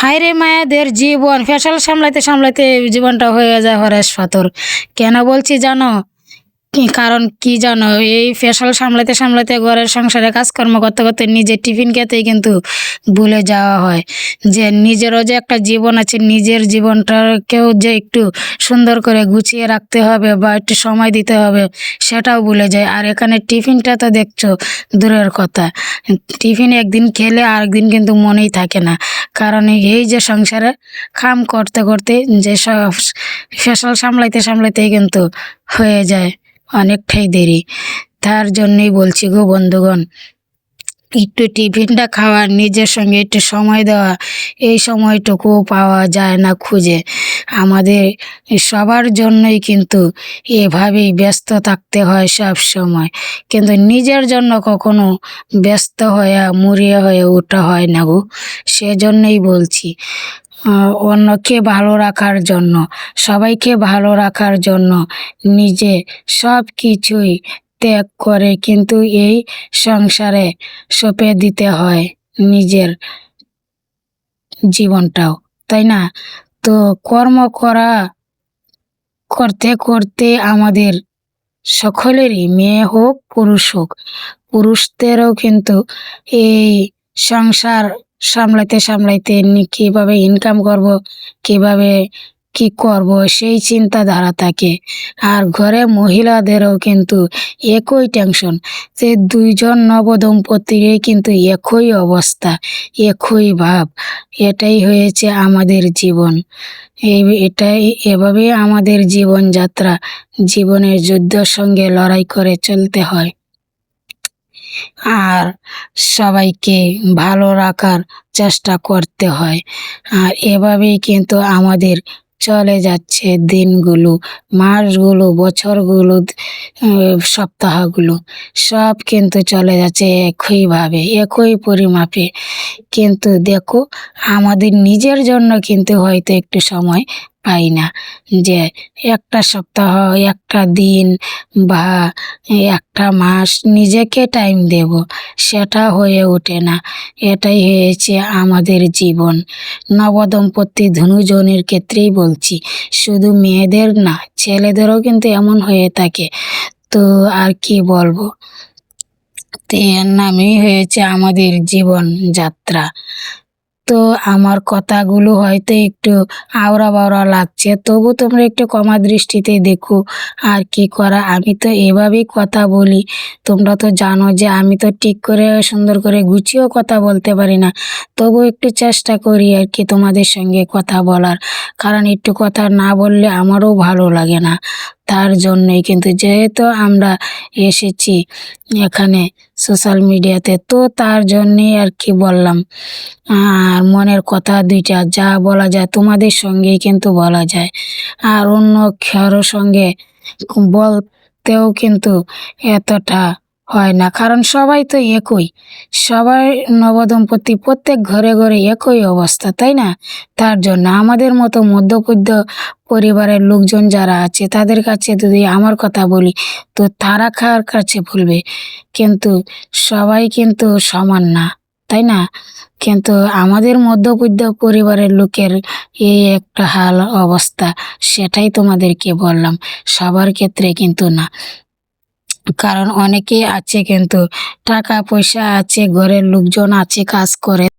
হায়রে মায়াদের জীবন ফেসাল সামলাইতে সামলাইতে জীবনটা হয়ে যায় হরেশ পাথর। কেন বলছি জানো? কারণ কি জানো, এই ফেসাল সামলাতে সামলাতে ঘরের সংসারে কাজকর্ম করতে করতে নিজের টিফিন খেতেই কিন্তু ভুলে যাওয়া হয় যে নিজেরও যে একটা জীবন আছে, নিজের জীবনটাকেও যে একটু সুন্দর করে গুছিয়ে রাখতে হবে বা একটু সময় দিতে হবে সেটাও ভুলে যায়। আর এখানে টিফিনটা তো দেখছো দূরের কথা, টিফিন একদিন খেলে আরেকদিন কিন্তু মনেই থাকে না। কারণ এই যে সংসারে কাম করতে করতে যে সব ফেসাল সামলাইতে সামলাইতেই কিন্তু হয়ে যায় অনেকটাই দেরি। তার জন্যই বলছি গো বন্ধুগণ, একটু টিফিনটা খাওয়া, নিজের সঙ্গে একটু সময় দেওয়া, এই সময়টুকু পাওয়া যায় না খুঁজে। আমাদের সবার জন্যই কিন্তু এভাবেই ব্যস্ত থাকতে হয় সব সময়, কিন্তু নিজের জন্য কখনো ব্যস্ত হয়ে মরিয়া হয়ে ওঠা হয় না গো। সেজন্যই বলছি, অন্যকে ভালো রাখার জন্য, সবাইকে ভালো রাখার জন্য নিজে সব কিছুই ত্যাগ করে কিন্তু এই সংসারে সঁপে দিতে হয় নিজের জীবনটাও, তাই না? তো কর্ম করতে করতে আমাদের সকলেরই, মেয়ে হোক পুরুষ হোক, পুরুষদেরও কিন্তু এই সংসার সামলাইতে সামলাইতে কীভাবে ইনকাম করব, কীভাবে কি করব সেই চিন্তাধারা থাকে। আর ঘরে মহিলাদেরও কিন্তু একই টেনশন, যে দুইজন নবদম্পতিরই কিন্তু একই অবস্থা, একই ভাব। এটাই হয়েছে আমাদের জীবন। এভাবেই আমাদের জীবনযাত্রা, জীবনের যুদ্ধের সঙ্গে লড়াই করে চলতে হয়। আর সবাইকে ভালো রাখার চেষ্টা করতে হয়। আর এভাবেই কিন্তু আমাদের চলে যাচ্ছে দিনগুলো, মাসগুলো, বছরগুলো, সপ্তাহগুলো, সব কিন্তু চলে যাচ্ছে একইভাবে, একই পরিমাপে। কিন্তু দেখো, আমাদের নিজের জন্য কিন্তু হয়তো একটু সময় পাই না, যে একটা সপ্তাহ, একটা দিন বা একটা মাস নিজেকে টাইম দেব, সেটা হয়ে ওঠে না। এটাই হয়েছে আমাদের জীবন। নবদম্পতি ধনুজনের ক্ষেত্রেই বলছি, শুধু মেয়েদের না, ছেলেদেরও কিন্তু এমন হয়ে থাকে। তো আর কি বলবো, তো এর নামই হয়েছে আমাদের জীবন যাত্রা। তো আমার কথাগুলো হয়তো একটু আওড়া বাওড়া লাগছে, তবু তোমরা একটু কমা দৃষ্টিতে দেখো। আর কি করা, আমি তো এভাবেই কথা বলি। তোমরা তো জানো যে আমি তো ঠিক করে সুন্দর করে গুছিয়েও কথা বলতে পারি না, তবু একটু চেষ্টা করি আর কি তোমাদের সঙ্গে কথা বলার। কারণ একটু কথা না বললে আমারও ভালো লাগে না। তার জন্যই কিন্তু, যেহেতু আমরা এসেছি এখানে সোশ্যাল মিডিয়াতে, তো তার জন্যই আর কি বললাম। আর মনের কথা দুইটা যা বলা যায় তোমাদের সঙ্গেই কিন্তু বলা যায়, আর অন্য কারো সঙ্গে বলতেও কিন্তু এতটা হয় না, কারণ সবাই তো একই। সবাই নবদম্পতি, প্রত্যেক ঘরে ঘরে একই অবস্থা, তাই না? তার জন্য আমাদের মতো মধ্যবিত্ত পরিবারের লোকজন যারা আছে তাদের কাছে যদি আমার কথা বলি, তো তারা কার কাছে বলবে? কিন্তু সবাই কিন্তু সমান না, তাই না? কিন্তু আমাদের মধ্যবিত্ত পরিবারের লোকের এই একটা হাল অবস্থা, সেটাই তোমাদেরকে বললাম। সবার ক্ষেত্রে কিন্তু না, কারণ অনেকেই আছে কিন্তু টাকা পয়সা আছে, ঘরের লোকজন আছে, কাজ করে।